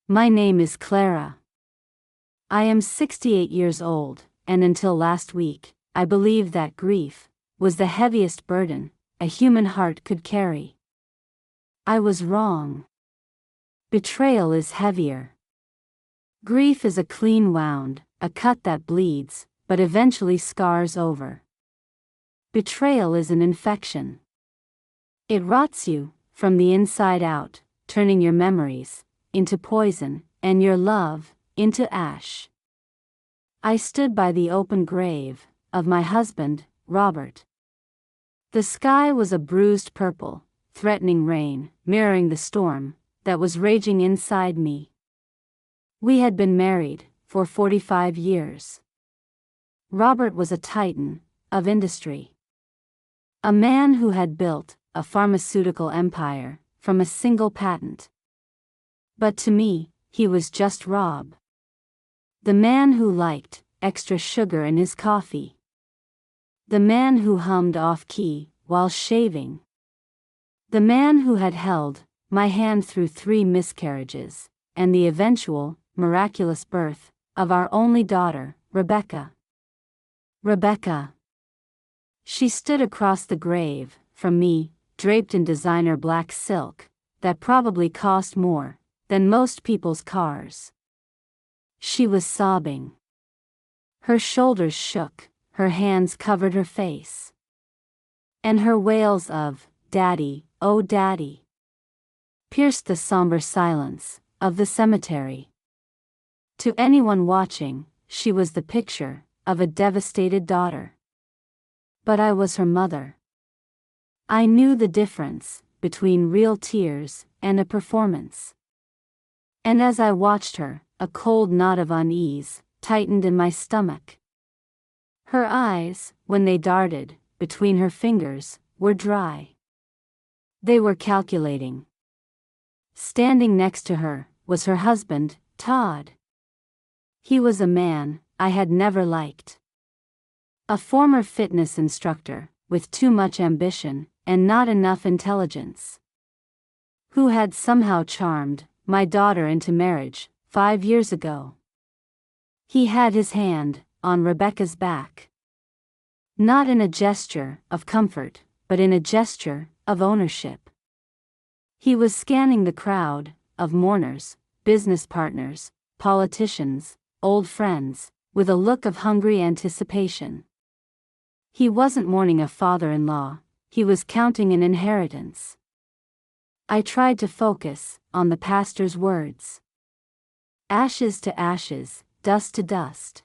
My name is Clara. I am 68 years old, and until last week, I believed that grief was the heaviest burden a human heart could carry. I was wrong. Betrayal is heavier. Grief is a clean wound, a cut that bleeds, but eventually scars over. Betrayal is an infection. It rots you from the inside out, turning your memories into poison and your love into ash. I stood by the open grave of my husband, Robert. The sky was a bruised purple, threatening rain, mirroring the storm that was raging inside me. We had been married for 45 years. Robert was a titan of industry. A man who had built a pharmaceutical empire from a single patent. But to me, he was just Rob. The man who liked extra sugar in his coffee. The man who hummed off-key while shaving. The man who had held my hand through 3 miscarriages, and the eventual, miraculous birth of our only daughter, Rebecca. Rebecca. She stood across the grave from me, draped in designer black silk that probably cost more than most people's cars. She was sobbing. Her shoulders shook, her hands covered her face. And her wails of, "Daddy, oh Daddy," pierced the somber silence of the cemetery. To anyone watching, she was the picture of a devastated daughter. But I was her mother. I knew the difference between real tears and a performance. And as I watched her, a cold knot of unease tightened in my stomach. Her eyes, when they darted between her fingers, were dry. They were calculating. Standing next to her was her husband, Todd. He was a man I had never liked. A former fitness instructor with too much ambition and not enough intelligence. Who had somehow charmed my daughter into marriage 5 years ago. He had his hand on Rebecca's back. Not in a gesture of comfort, but in a gesture of ownership. He was scanning the crowd of mourners, business partners, politicians, old friends, with a look of hungry anticipation. He wasn't mourning a father-in-law, he was counting an inheritance. I tried to focus on the pastor's words. Ashes to ashes, dust to dust.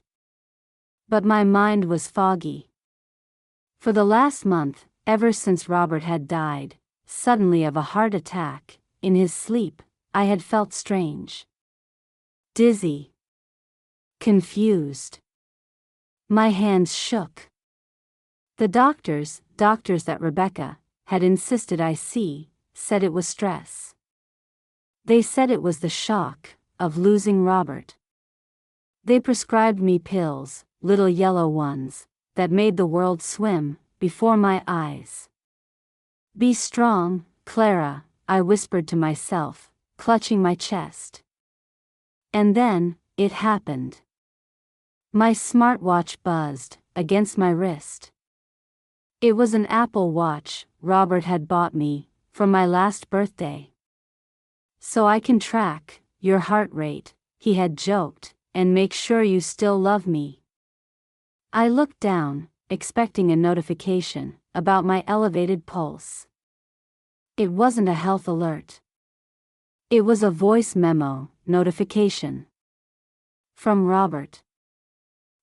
But my mind was foggy. For the last month, ever since Robert had died, suddenly of a heart attack, in his sleep, I had felt strange. Dizzy. Confused. My hands shook. The doctors that Rebecca had insisted I see, said it was stress. They said it was the shock of losing Robert. They prescribed me pills, little yellow ones, that made the world swim before my eyes. Be strong, Clara, I whispered to myself, clutching my chest. And then, it happened. My smartwatch buzzed against my wrist. It was an Apple Watch Robert had bought me for my last birthday. "So I can track your heart rate," he had joked, "and make sure you still love me." I looked down, expecting a notification about my elevated pulse. It wasn't a health alert. It was a voice memo notification. From Robert.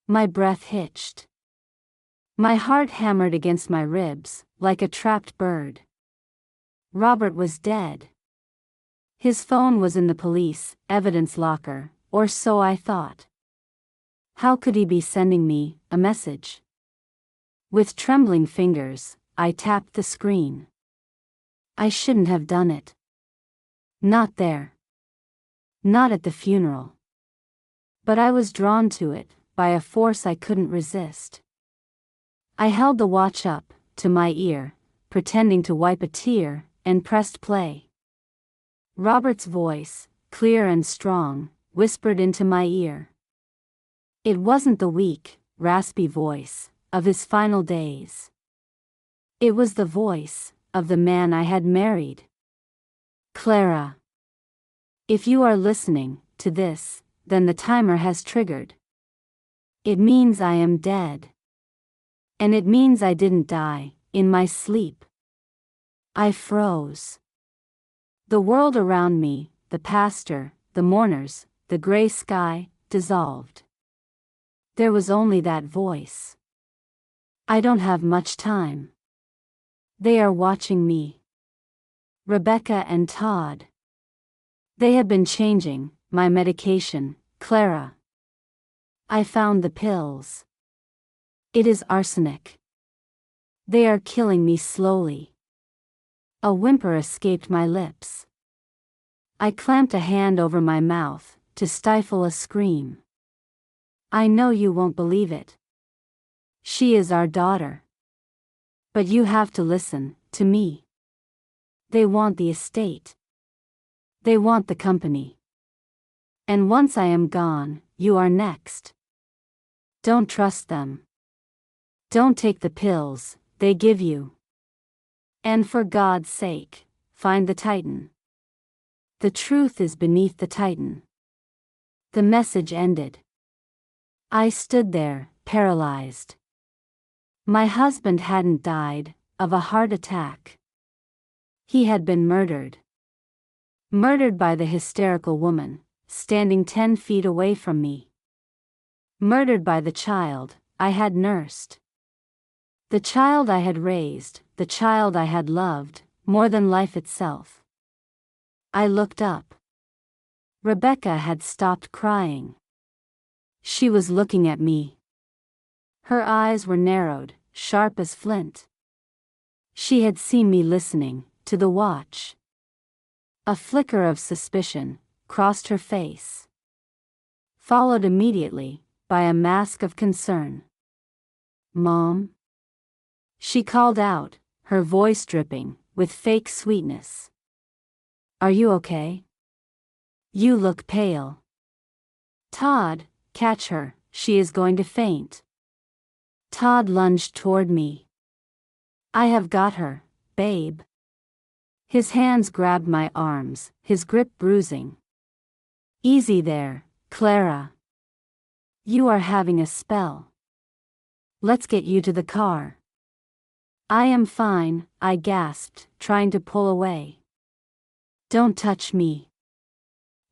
My breath hitched. My heart hammered against my ribs, like a trapped bird. Robert was dead. His phone was in the police evidence locker, or so I thought. How could he be sending me a message? With trembling fingers, I tapped the screen. I shouldn't have done it. Not there. Not at the funeral. But I was drawn to it by a force I couldn't resist. I held the watch up to my ear, pretending to wipe a tear, and pressed play. Robert's voice, clear and strong, whispered into my ear. It wasn't the weak, raspy voice of his final days. It was the voice of the man I had married. Clara. If you are listening to this, then the timer has triggered. It means I am dead. And it means I didn't die in my sleep. I froze. The world around me, the pastor, the mourners, the gray sky, dissolved. There was only that voice. I don't have much time. They are watching me. Rebecca and Todd. They have been changing my medication, Clara. I found the pills. It is arsenic. They are killing me slowly. A whimper escaped my lips. I clamped a hand over my mouth to stifle a scream. I know you won't believe it. She is our daughter. But you have to listen to me. They want the estate. They want the company. And once I am gone, you are next. Don't trust them. Don't take the pills they give you. And for God's sake, find the Titan. The truth is beneath the Titan. The message ended. I stood there, paralyzed. My husband hadn't died of a heart attack. He had been murdered. Murdered by the hysterical woman, standing 10 feet away from me. Murdered by the child I had nursed. The child I had raised, the child I had loved, more than life itself. I looked up. Rebecca had stopped crying. She was looking at me. Her eyes were narrowed, sharp as flint. She had seen me listening to the watch. A flicker of suspicion crossed her face, followed immediately by a mask of concern. Mom? She called out, her voice dripping with fake sweetness. Are you okay? You look pale. Todd, catch her, she is going to faint. Todd lunged toward me. I have got her, babe. His hands grabbed my arms, his grip bruising. Easy there, Clara. You are having a spell. Let's get you to the car. I am fine, I gasped, trying to pull away. Don't touch me.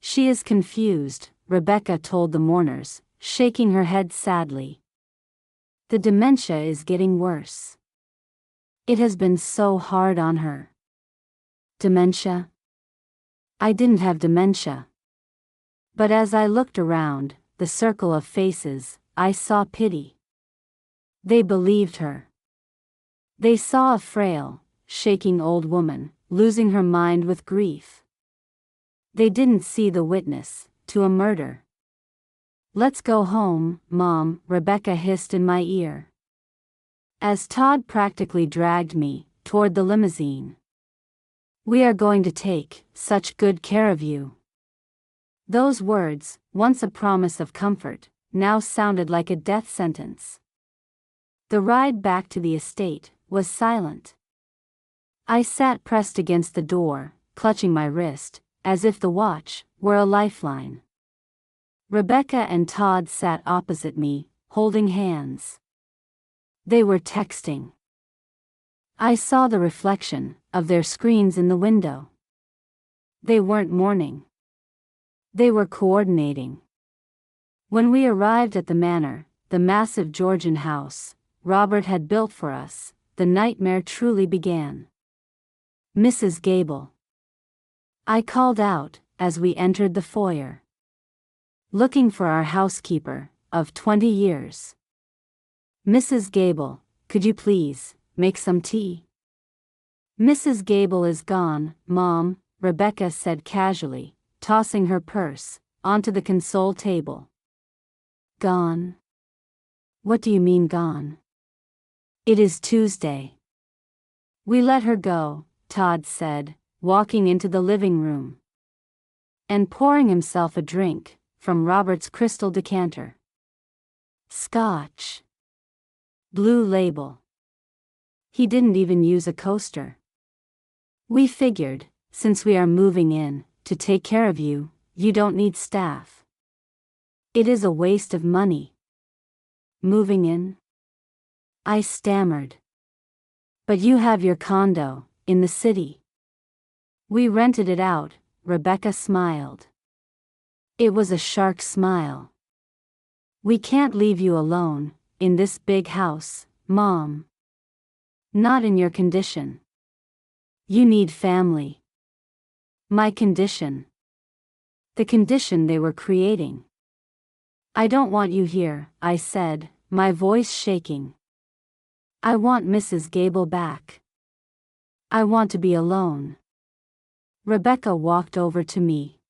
She is confused, Rebecca told the mourners, shaking her head sadly. The dementia is getting worse. It has been so hard on her. Dementia? I didn't have dementia. But as I looked around the circle of faces, I saw pity. They believed her. They saw a frail, shaking old woman, losing her mind with grief. They didn't see the witness to a murder. Let's go home, Mom, Rebecca hissed in my ear. As Todd practically dragged me toward the limousine. We are going to take such good care of you. Those words, once a promise of comfort, now sounded like a death sentence. The ride back to the estate was silent. I sat pressed against the door, clutching my wrist, as if the watch were a lifeline. Rebecca and Todd sat opposite me, holding hands. They were texting. I saw the reflection of their screens in the window. They weren't mourning. They were coordinating. When we arrived at the manor, the massive Georgian house Robert had built for us, the nightmare truly began. Mrs. Gable. I called out as we entered the foyer. Looking for our housekeeper of 20 years. Mrs. Gable, could you please make some tea? Mrs. Gable is gone, Mom, Rebecca said casually, tossing her purse onto the console table. Gone? What do you mean gone? It is Tuesday. We let her go, Todd said, walking into the living room. and pouring himself a drink from Robert's crystal decanter. Scotch. Blue label. He didn't even use a coaster. We figured, since we are moving in to take care of you, you don't need staff. It is a waste of money. Moving in? I stammered. But you have your condo in the city. We rented it out, Rebecca smiled. It was a shark smile. We can't leave you alone in this big house, Mom. Not in your condition. You need family. My condition. The condition they were creating. I don't want you here, I said, my voice shaking. I want Mrs. Gable back. I want to be alone. Rebecca walked over to me.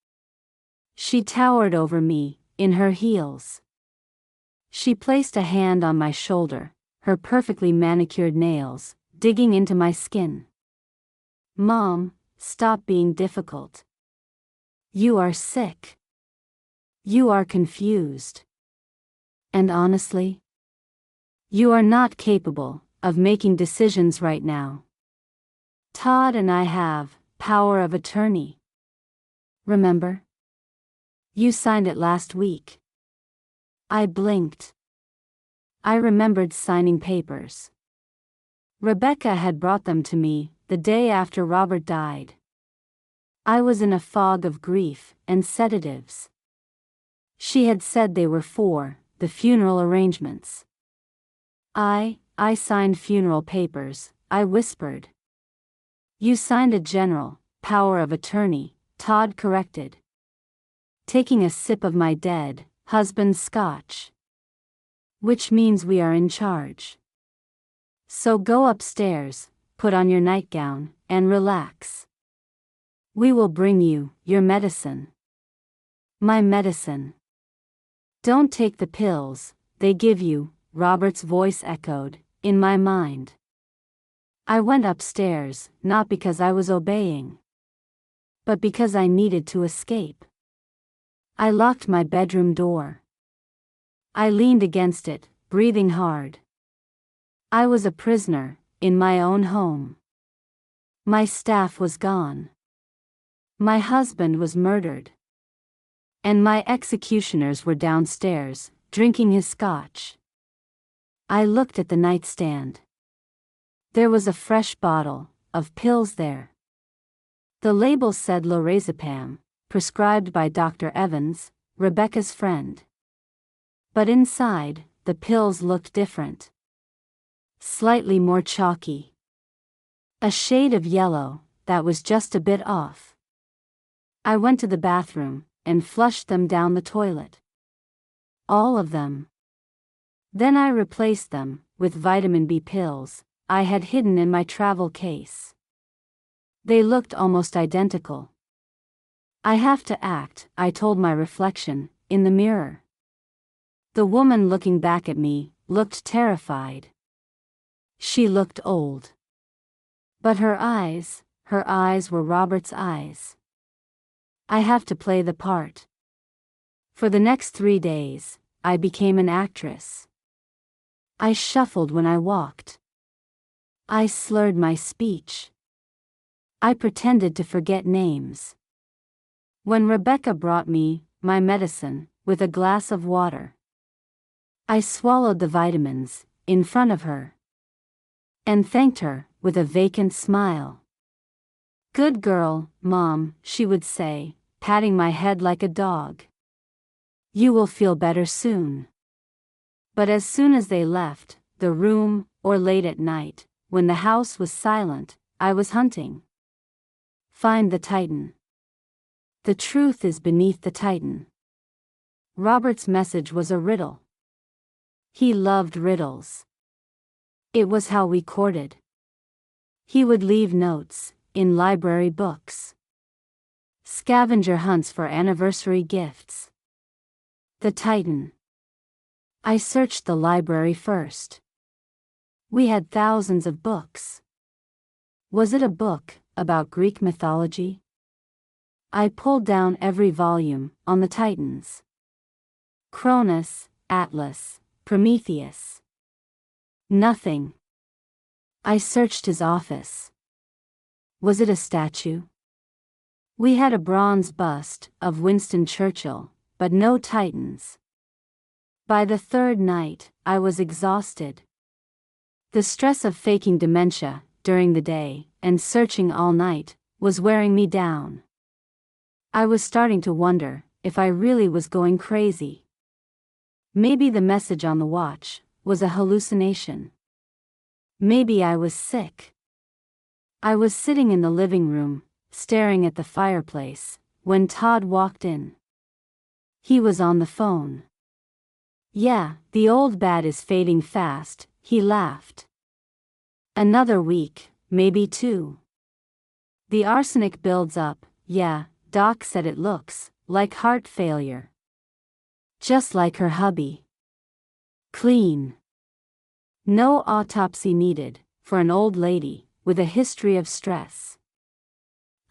She towered over me, in her heels. She placed a hand on my shoulder, her perfectly manicured nails digging into my skin. Mom, stop being difficult. You are sick. You are confused. And honestly, you are not capable of making decisions right now. Todd and I have power of attorney. Remember? You signed it last week. I blinked. I remembered signing papers. Rebecca had brought them to me the day after Robert died. I was in a fog of grief and sedatives. She had said they were for the funeral arrangements. I signed funeral papers, I whispered. You signed a general power of attorney, Todd corrected. Taking a sip of my dead husband's scotch. Which means we are in charge. So go upstairs, put on your nightgown, and relax. We will bring you your medicine. My medicine. Don't take the pills they give you, Robert's voice echoed in my mind. I went upstairs, not because I was obeying, but because I needed to escape. I locked my bedroom door. I leaned against it, breathing hard. I was a prisoner in my own home. My staff was gone. My husband was murdered. And my executioners were downstairs, drinking his scotch. I looked at the nightstand. There was a fresh bottle of pills there. The label said lorazepam, prescribed by Dr. Evans, Rebecca's friend. But inside, the pills looked different. Slightly more chalky. A shade of yellow that was just a bit off. I went to the bathroom and flushed them down the toilet. All of them. Then I replaced them with vitamin B pills I had hidden in my travel case. They looked almost identical. I have to act, I told my reflection, in the mirror. The woman looking back at me looked terrified. She looked old. But her eyes were Robert's eyes. I have to play the part. For the next 3 days, I became an actress. I shuffled when I walked. I slurred my speech. I pretended to forget names. When Rebecca brought me my medicine with a glass of water, I swallowed the vitamins in front of her and thanked her with a vacant smile. Good girl, Mom, she would say, patting my head like a dog. You will feel better soon. But as soon as they left the room, or late at night, when the house was silent, I was hunting. Find the Titan. The truth is beneath the Titan. Robert's message was a riddle. He loved riddles. It was how we courted. He would leave notes in library books. Scavenger hunts for anniversary gifts. The Titan. I searched the library first. We had thousands of books. Was it a book about Greek mythology? I pulled down every volume on the Titans. Cronus, Atlas, Prometheus. Nothing. I searched his office. Was it a statue? We had a bronze bust of Winston Churchill, but no Titans. By the third night, I was exhausted. The stress of faking dementia during the day and searching all night was wearing me down. I was starting to wonder if I really was going crazy. Maybe the message on the watch was a hallucination. Maybe I was sick. I was sitting in the living room, staring at the fireplace, when Todd walked in. He was on the phone. "Yeah, the old bat is fading fast," he laughed. "Another week, maybe two. The arsenic builds up, yeah, Doc said it looks like heart failure. Just like her hubby. Clean. No autopsy needed for an old lady with a history of stress."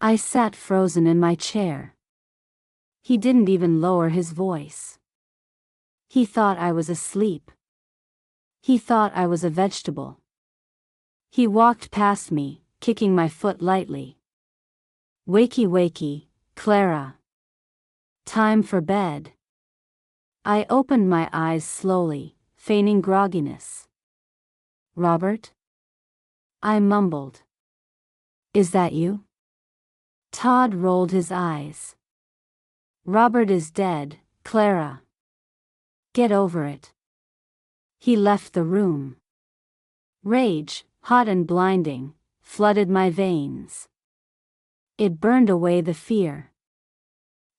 I sat frozen in my chair. He didn't even lower his voice. He thought I was asleep. He thought I was a vegetable. He walked past me, kicking my foot lightly. "Wakey wakey, Clara. Time for bed." I opened my eyes slowly, feigning grogginess. "Robert?" I mumbled. "Is that you?" Todd rolled his eyes. "Robert is dead, Clara. Get over it." He left the room. Rage, hot and blinding, flooded my veins. It burned away the fear.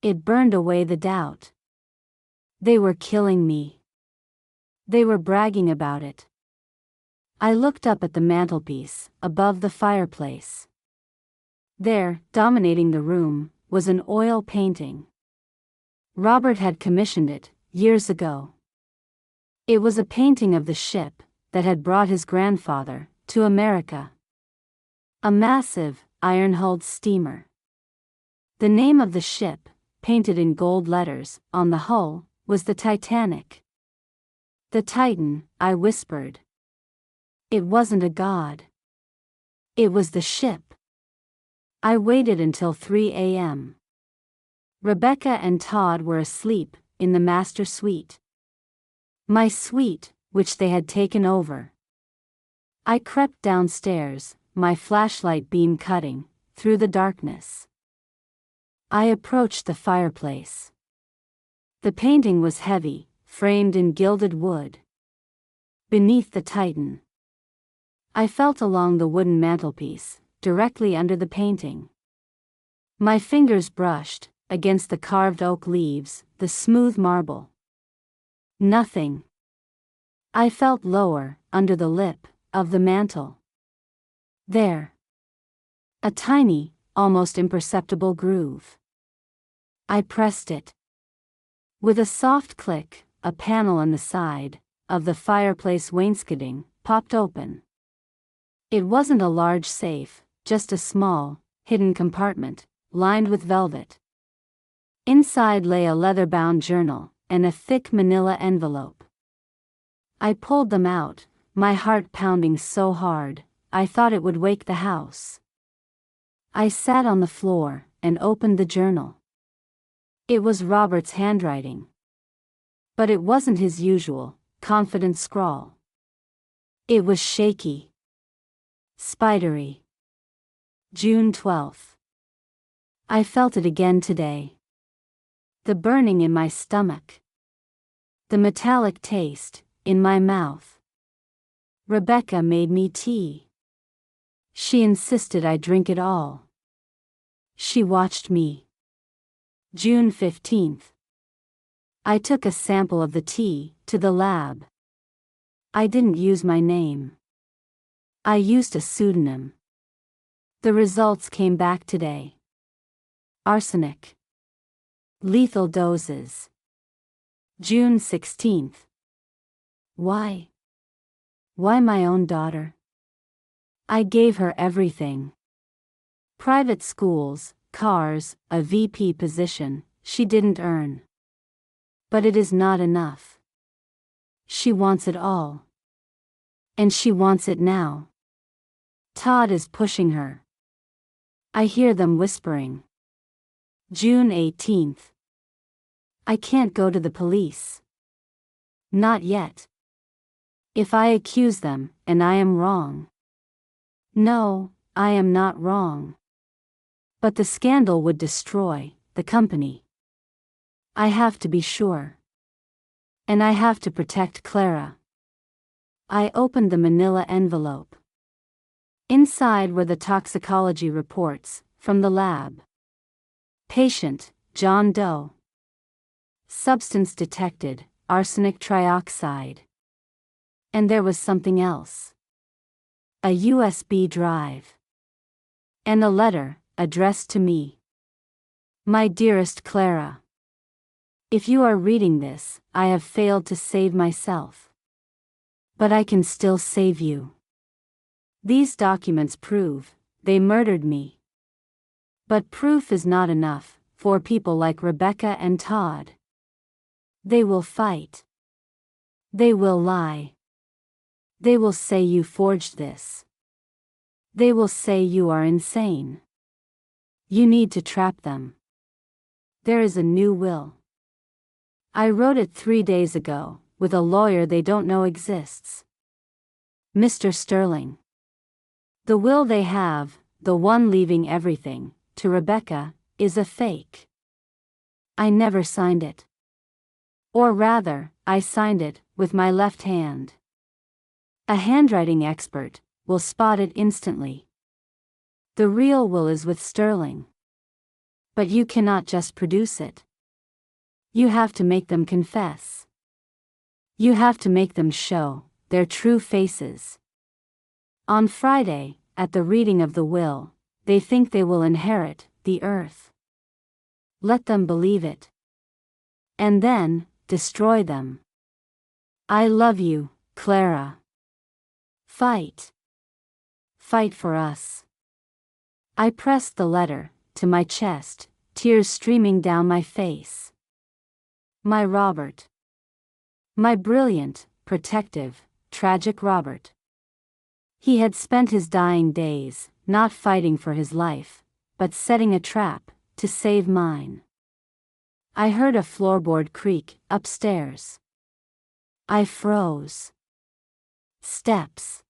It burned away the doubt. They were killing me. They were bragging about it. I looked up at the mantelpiece, above the fireplace. There, dominating the room, was an oil painting. Robert had commissioned it, years ago. It was a painting of the ship that had brought his grandfather to America. A massive, iron-hulled steamer. The name of the ship, painted in gold letters on the hull, was the Titanic. "The Titan," I whispered. It wasn't a god. It was the ship. I waited until 3 a.m. Rebecca and Todd were asleep in the master suite. My suite, which they had taken over. I crept downstairs, my flashlight beam cutting through the darkness. I approached the fireplace. The painting was heavy, framed in gilded wood. Beneath the Titan. I felt along the wooden mantelpiece, directly under the painting. My fingers brushed against the carved oak leaves, the smooth marble. Nothing. I felt lower, under the lip of the mantle. There. A tiny, almost imperceptible groove. I pressed it. With a soft click, a panel on the side of the fireplace wainscoting popped open. It wasn't a large safe, just a small, hidden compartment, lined with velvet. Inside lay a leather-bound journal and a thick manila envelope. I pulled them out, my heart pounding so hard, I thought it would wake the house. I sat on the floor and opened the journal. It was Robert's handwriting. But it wasn't his usual, confident scrawl. It was shaky. Spidery. June 12th. I felt it again today. The burning in my stomach. The metallic taste in my mouth. Rebecca made me tea. She insisted I drink it all. She watched me. June 15th. I took a sample of the tea to the lab. I didn't use my name. I used a pseudonym. The results came back today. Arsenic. Lethal doses. June 16th. Why? Why my own daughter? I gave her everything. Private schools, cars, a VP position, she didn't earn. But it is not enough. She wants it all. And she wants it now. Todd is pushing her. I hear them whispering. June 18th. I can't go to the police. Not yet. If I accuse them, and I am wrong. No, I am not wrong. But the scandal would destroy the company. I have to be sure. And I have to protect Clara. I opened the manila envelope. Inside were the toxicology reports from the lab. Patient, John Doe. Substance detected, arsenic trioxide. And there was something else. A USB drive. And a letter, addressed to me. My dearest Clara. If you are reading this, I have failed to save myself. But I can still save you. These documents prove they murdered me. But proof is not enough for people like Rebecca and Todd. They will fight. They will lie. They will say you forged this. They will say you are insane. You need to trap them. There is a new will. I wrote it 3 days ago, with a lawyer they don't know exists. Mr. Sterling. The will they have, the one leaving everything to Rebecca, is a fake. I never signed it. Or rather, I signed it with my left hand. A handwriting expert will spot it instantly. The real will is with Sterling. But you cannot just produce it. You have to make them confess. You have to make them show their true faces. On Friday, at the reading of the will, they think they will inherit the earth. Let them believe it. And then, destroy them. I love you, Clara. Fight. Fight for us. I pressed the letter to my chest, tears streaming down my face. My Robert. My brilliant, protective, tragic Robert. He had spent his dying days, not fighting for his life, but setting a trap to save mine. I heard a floorboard creak upstairs. I froze. Steps.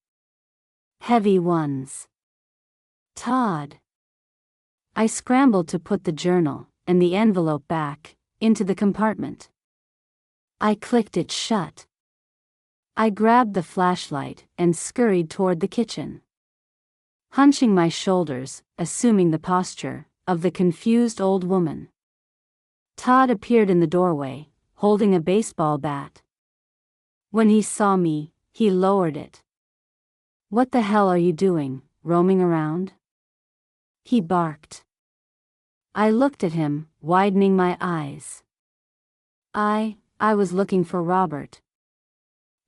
Heavy ones. Todd. I scrambled to put the journal and the envelope back into the compartment. I clicked it shut. I grabbed the flashlight and scurried toward the kitchen. Hunching my shoulders, assuming the posture of the confused old woman. Todd appeared in the doorway, holding a baseball bat. When he saw me, he lowered it. What the hell are you doing, roaming around? He barked. I looked at him, widening my eyes. I was looking for Robert.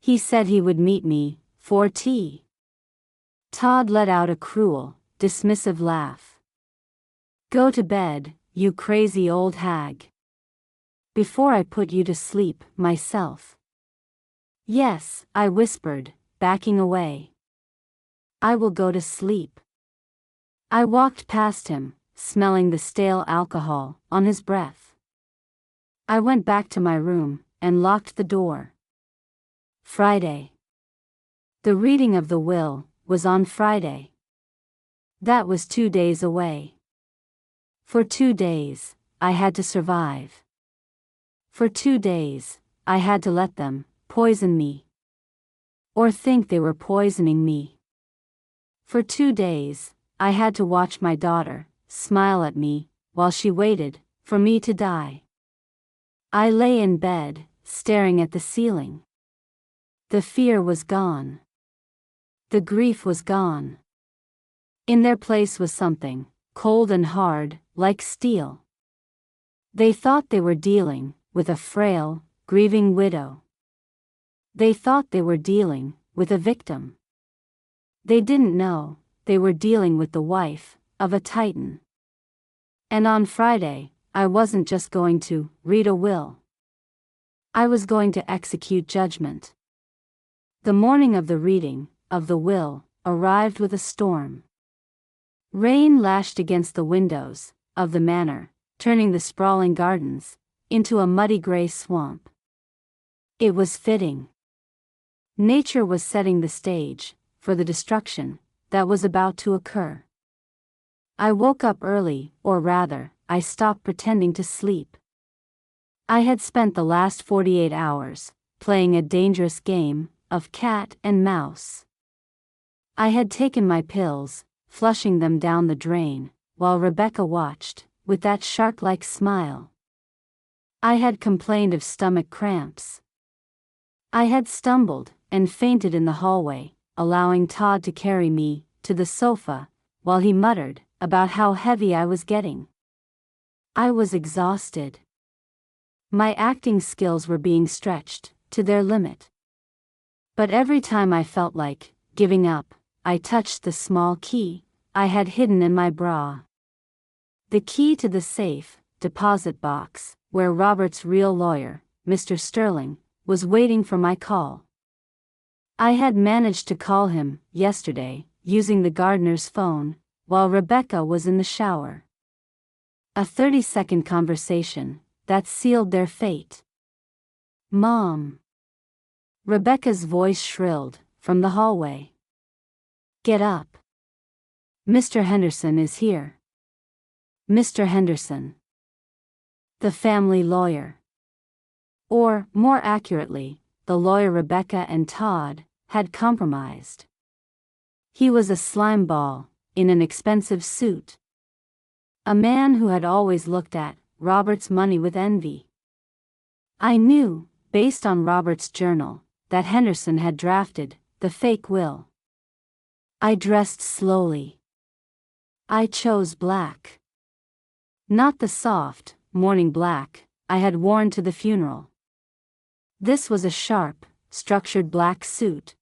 He said he would meet me for tea. Todd let out a cruel, dismissive laugh. Go to bed, you crazy old hag. Before I put you to sleep, myself. Yes, I whispered, backing away. I will go to sleep. I walked past him, smelling the stale alcohol on his breath. I went back to my room and locked the door. Friday. The reading of the will was on Friday. That was 2 days away. For 2 days, I had to survive. For 2 days, I had to let them poison me. Or think they were poisoning me. For 2 days, I had to watch my daughter smile at me while she waited for me to die. I lay in bed, staring at the ceiling. The fear was gone. The grief was gone. In their place was something, cold and hard, like steel. They thought they were dealing with a frail, grieving widow. They thought they were dealing with a victim. They didn't know they were dealing with the wife of a titan. And on Friday, I wasn't just going to read a will. I was going to execute judgment. The morning of the reading of the will arrived with a storm. Rain lashed against the windows of the manor, turning the sprawling gardens into a muddy gray swamp. It was fitting. Nature was setting the stage for the destruction that was about to occur. I woke up early, or rather, I stopped pretending to sleep. I had spent the last 48 hours playing a dangerous game of cat and mouse. I had taken my pills, flushing them down the drain, while Rebecca watched, with that shark-like smile. I had complained of stomach cramps. I had stumbled and fainted in the hallway, allowing Todd to carry me to the sofa, while he muttered about how heavy I was getting. I was exhausted. My acting skills were being stretched to their limit. But every time I felt like giving up, I touched the small key I had hidden in my bra. The key to the safe deposit box, where Robert's real lawyer, Mr. Sterling, was waiting for my call. I had managed to call him yesterday, using the gardener's phone, while Rebecca was in the shower. A 30-second conversation that sealed their fate. "Mom." Rebecca's voice shrilled from the hallway. "Get up. Mr. Henderson is here." Mr. Henderson. The family lawyer. Or, more accurately, the lawyer Rebecca and Todd had compromised. He was a slime ball in an expensive suit. A man who had always looked at Robert's money with envy. I knew, based on Robert's journal, that Henderson had drafted the fake will. I dressed slowly. I chose black. Not the soft, morning black I had worn to the funeral. This was a sharp, structured black suit.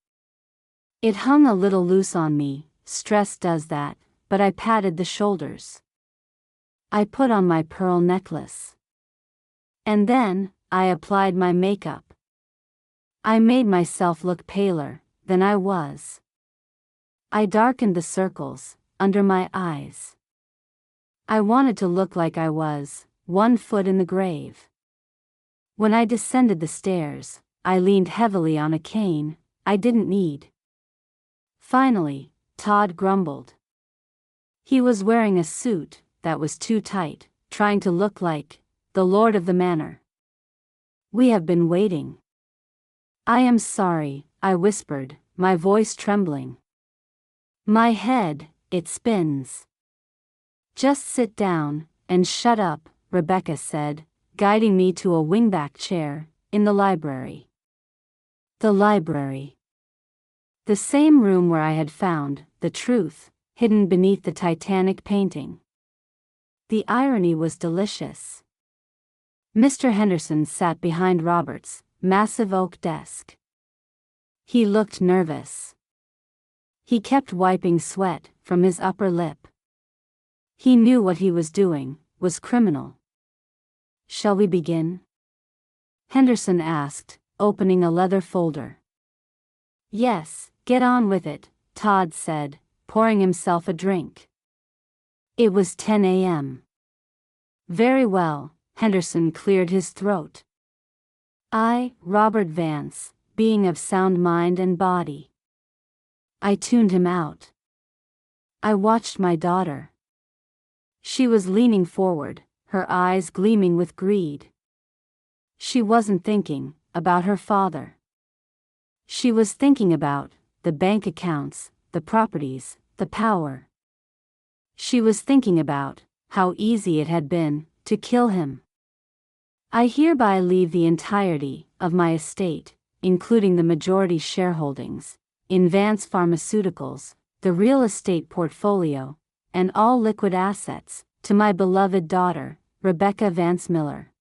It hung a little loose on me, stress does that, but I patted the shoulders. I put on my pearl necklace. And then, I applied my makeup. I made myself look paler than I was. I darkened the circles under my eyes. I wanted to look like I was 1 foot in the grave. When I descended the stairs, I leaned heavily on a cane I didn't need. Finally, Todd grumbled. He was wearing a suit that was too tight, trying to look like the lord of the manor. "We have been waiting." "I am sorry," I whispered, my voice trembling. "My head, it spins." "Just sit down and shut up," Rebecca said, guiding me to a wingback chair in the library. The library. The same room where I had found the truth, hidden beneath the Titanic painting. The irony was delicious. Mr. Henderson sat behind Robert's massive oak desk. He looked nervous. He kept wiping sweat from his upper lip. He knew what he was doing was criminal. "Shall we begin?" Henderson asked, opening a leather folder. "Yes, get on with it," Todd said, pouring himself a drink. It was 10 a.m. "Very well," Henderson cleared his throat. "I, Robert Vance, being of sound mind and body." I tuned him out. I watched my daughter. She was leaning forward, her eyes gleaming with greed. She wasn't thinking about her father. She was thinking about the bank accounts, the properties, the power. She was thinking about how easy it had been to kill him. "I hereby leave the entirety of my estate, including the majority shareholdings in Vance Pharmaceuticals, the real estate portfolio, and all liquid assets, to my beloved daughter, Rebecca Vance Miller."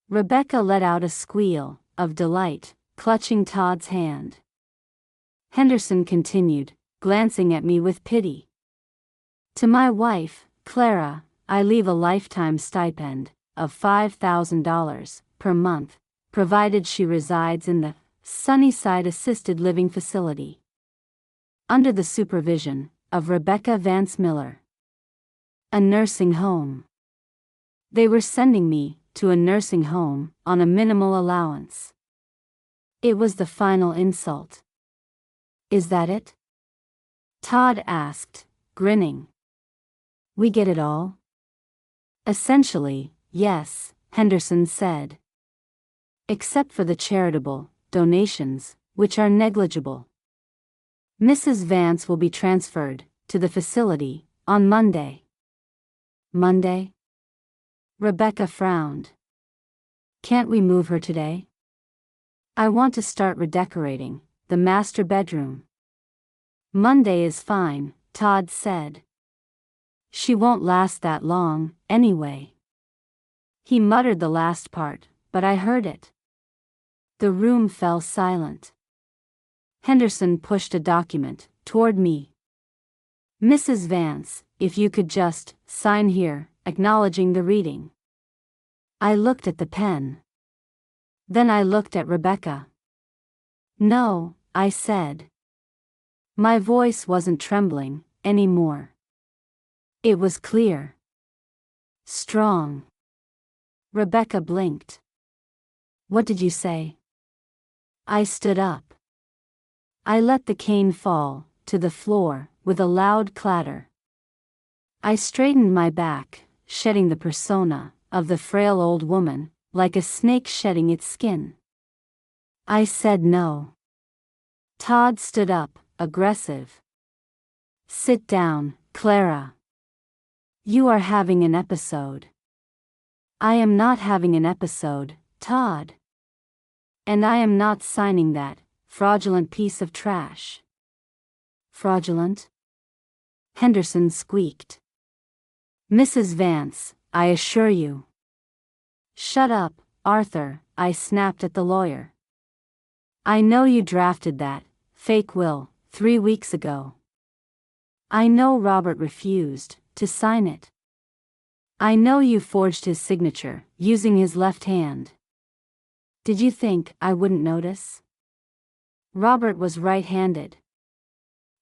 Rebecca let out a squeal of delight, clutching Todd's hand. Henderson continued, glancing at me with pity. "To my wife, Clara, I leave a lifetime stipend of $5,000 per month, provided she resides in the Sunnyside Assisted Living Facility, under the supervision of Rebecca Vance Miller. A nursing home. They were sending me to a nursing home on a minimal allowance. It was the final insult. Is that it? Todd asked, grinning. We get it all? Essentially, yes, Henderson said. Except for the charitable donations, which are negligible. Mrs. Vance will be transferred to the facility on Monday. Monday? Rebecca frowned. Can't we move her today? I want to start redecorating the master bedroom. Monday is fine, Todd said. She won't last that long, anyway. He muttered the last part, but I heard it. The room fell silent. Henderson pushed a document toward me. Mrs. Vance, if you could just sign here, acknowledging the reading. I looked at the pen. Then I looked at Rebecca. No, I said. My voice wasn't trembling anymore. It was clear. Strong. Rebecca blinked. What did you say? I stood up. I let the cane fall to the floor with a loud clatter. I straightened my back, shedding the persona of the frail old woman, like a snake shedding its skin. I said no. Todd stood up, aggressive. Sit down, Clara. You are having an episode. I am not having an episode, Todd. And I am not signing that fraudulent piece of trash. Fraudulent? Henderson squeaked. Mrs. Vance, I assure you. Shut up, Arthur, I snapped at the lawyer. I know you drafted that fake will 3 weeks ago. I know Robert refused to sign it. I know you forged his signature using his left hand. Did you think I wouldn't notice? Robert was right-handed.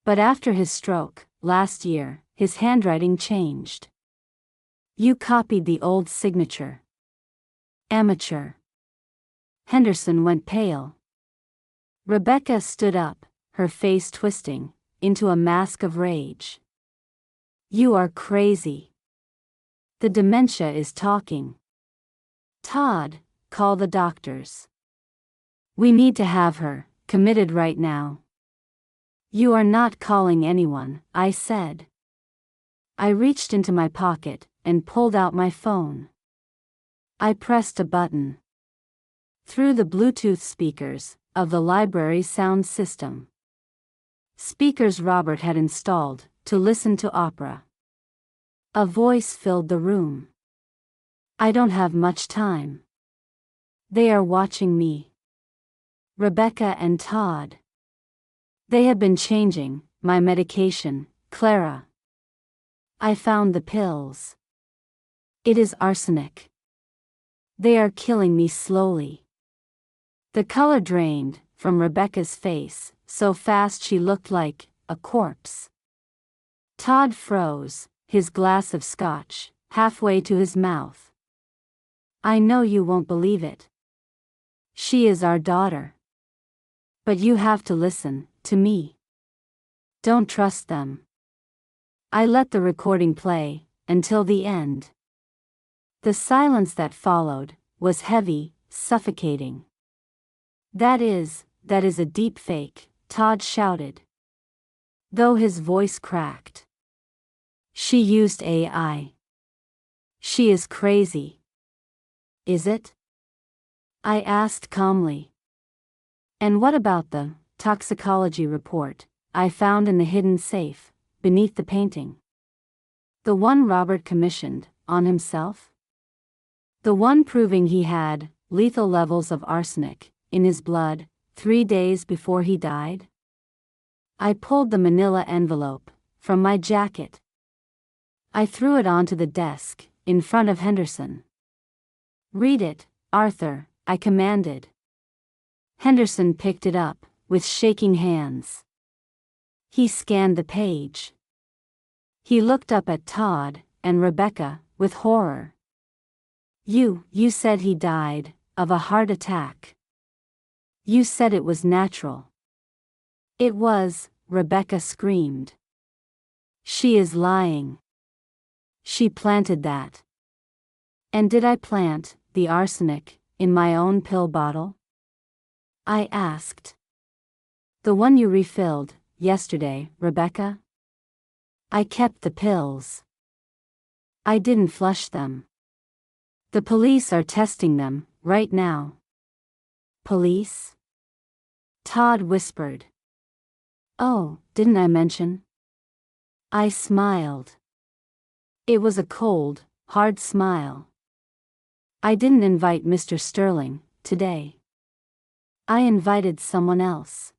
But after his stroke, last year, his handwriting changed. You copied the old signature. Amateur. Henderson went pale. Rebecca stood up, her face twisting into a mask of rage. You are crazy. The dementia is talking. Todd, call the doctors. We need to have her committed right now. You are not calling anyone, I said. I reached into my pocket and pulled out my phone. I pressed a button. Through the Bluetooth speakers of the library's sound system. Speakers Robert had installed to listen to opera. A voice filled the room. I don't have much time. They are watching me. Rebecca and Todd. They have been changing my medication, Clara. I found the pills. It is arsenic. They are killing me slowly. The color drained from Rebecca's face so fast she looked like a corpse. Todd froze, his glass of scotch halfway to his mouth. I know you won't believe it. She is our daughter. But you have to listen to me. Don't trust them. I let the recording play until the end. The silence that followed was heavy, suffocating. That is a deep fake, Todd shouted. Though his voice cracked. She used AI. She is crazy. Is it? I asked calmly. And what about the toxicology report I found in the hidden safe beneath the painting? The one Robert commissioned on himself? The one proving he had lethal levels of arsenic in his blood 3 days before he died? I pulled the manila envelope from my jacket. I threw it onto the desk, in front of Henderson. "Read it, Arthur," I commanded. Henderson picked it up, with shaking hands. He scanned the page. He looked up at Todd and Rebecca, with horror. You said he died of a heart attack. You said it was natural." "It was," Rebecca screamed. "She is lying. She planted that." "And did I plant the arsenic in my own pill bottle?" I asked. "The one you refilled yesterday, Rebecca?" "I kept the pills. I didn't flush them. The police are testing them right now." "Police?" Todd whispered. "Oh, didn't I mention?" I smiled. It was a cold, hard smile. "I didn't invite Mr. Sterling today. I invited someone else."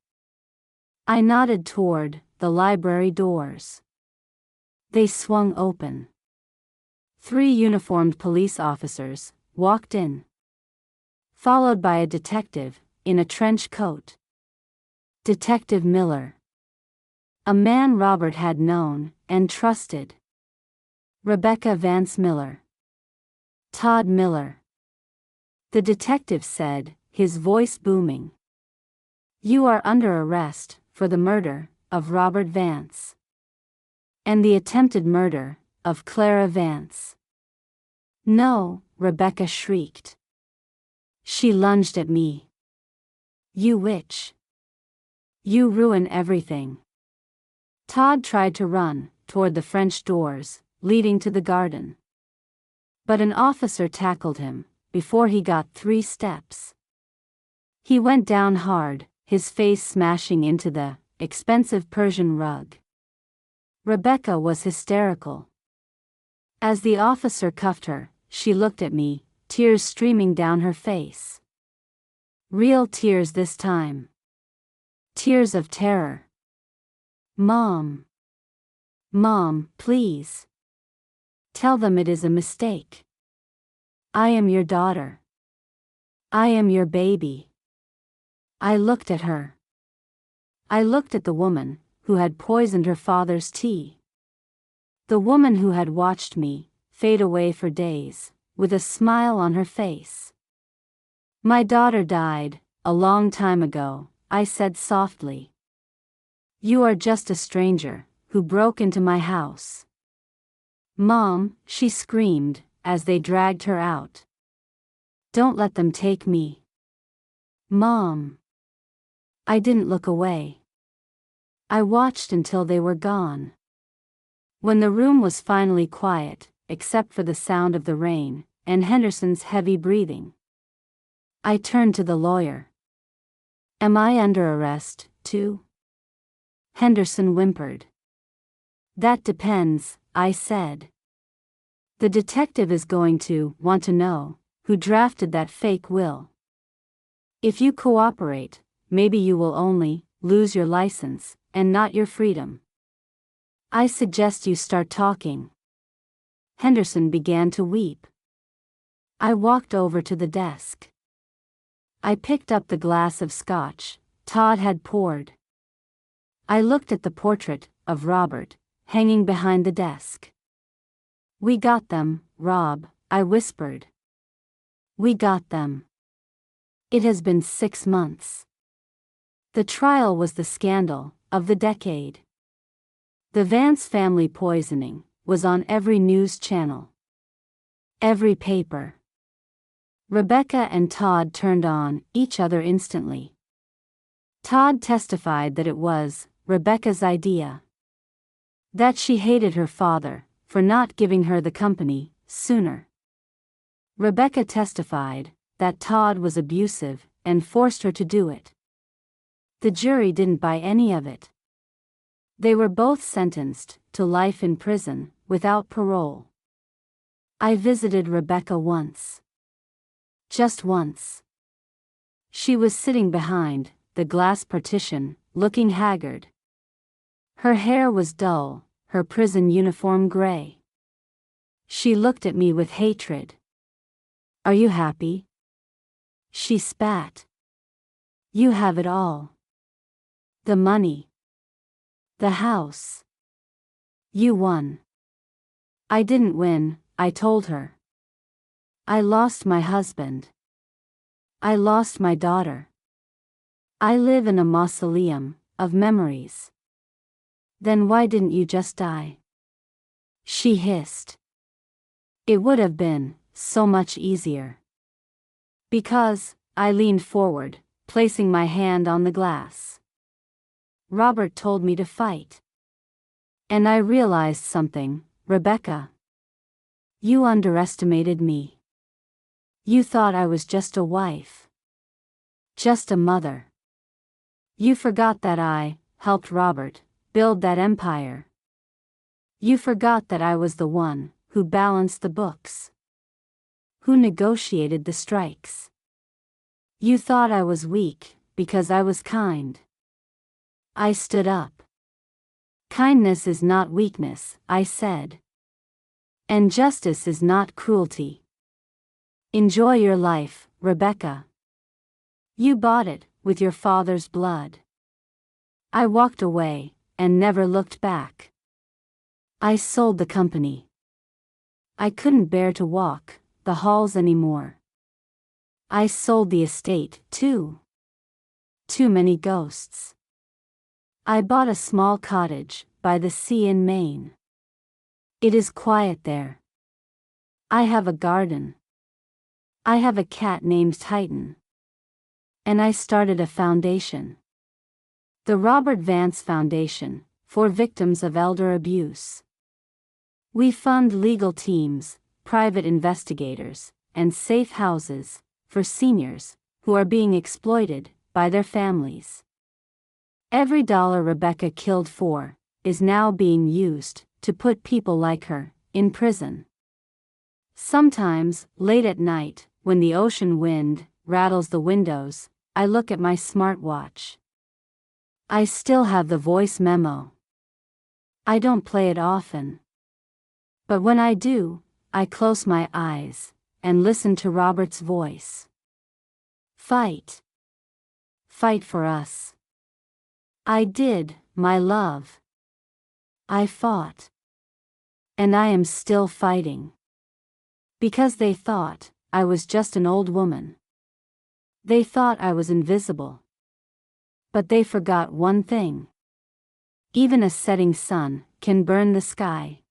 I nodded toward the library doors. They swung open. 3 uniformed police officers walked in, followed by a detective in a trench coat. Detective Miller. A man Robert had known and trusted. Rebecca Vance Miller. Todd Miller. The detective said, his voice booming. "You are under arrest for the murder of Robert Vance and the attempted murder of Clara Vance." "No," Rebecca shrieked. She lunged at me. "You witch. You ruin everything." Todd tried to run toward the French doors, leading to the garden. But an officer tackled him before he got 3 steps. He went down hard, his face smashing into the expensive Persian rug. Rebecca was hysterical. As the officer cuffed her, she looked at me, tears streaming down her face. Real tears this time. Tears of terror. "Mom. Mom, please. Tell them it is a mistake. I am your daughter. I am your baby." I looked at her. I looked at the woman who had poisoned her father's tea. The woman who had watched me fade away for days, with a smile on her face. "My daughter died a long time ago," I said softly. "You are just a stranger who broke into my house." "Mom," she screamed as they dragged her out. "Don't let them take me." "Mom." I didn't look away. I watched until they were gone. When the room was finally quiet, except for the sound of the rain and Henderson's heavy breathing, I turned to the lawyer. "Am I under arrest, too?" Henderson whimpered. "That depends," I said. "The detective is going to want to know who drafted that fake will. If you cooperate, maybe you will only lose your license and not your freedom. I suggest you start talking." Henderson began to weep. I walked over to the desk. I picked up the glass of scotch Todd had poured. I looked at the portrait of Robert, hanging behind the desk. "We got them, Rob," I whispered. "We got them. It has been 6 months. The trial was the scandal of the decade. The Vance family poisoning was on every news channel. Every paper." Rebecca and Todd turned on each other instantly. Todd testified that it was Rebecca's idea. That she hated her father for not giving her the company sooner. Rebecca testified that Todd was abusive and forced her to do it. The jury didn't buy any of it. They were both sentenced to life in prison without parole. I visited Rebecca once. Just once. She was sitting behind the glass partition, looking haggard. Her hair was dull, her prison uniform gray. She looked at me with hatred. Are you happy? She spat. You have it all. The money. The house. You won. I didn't win, I told her. I lost my husband. I lost my daughter. I live in a mausoleum of memories. Then why didn't you just die? She hissed. It would have been so much easier. Because, I leaned forward, placing my hand on the glass. Robert told me to fight. And I realized something, Rebecca. You underestimated me. You thought I was just a wife. Just a mother. You forgot that I helped Robert build that empire. You forgot that I was the one who balanced the books. Who negotiated the strikes. You thought I was weak because I was kind. I stood up. Kindness is not weakness, I said. And justice is not cruelty. Enjoy your life, Rebecca. You bought it with your father's blood. I walked away and never looked back. I sold the company. I couldn't bear to walk the halls anymore. I sold the estate, too. Too many ghosts. I bought a small cottage by the sea in Maine. It is quiet there. I have a garden. I have a cat named Titan. And I started a foundation. The Robert Vance Foundation, for victims of elder abuse. We fund legal teams, private investigators, and safe houses for seniors who are being exploited by their families. Every dollar Rebecca killed for is now being used to put people like her in prison. Sometimes, late at night, when the ocean wind rattles the windows, I look at my smartwatch. I still have the voice memo. I don't play it often. But when I do, I close my eyes and listen to Robert's voice. Fight. Fight for us. I did, my love. I fought. And I am still fighting. Because they thought I was just an old woman. They thought I was invisible. But they forgot one thing. Even a setting sun can burn the sky.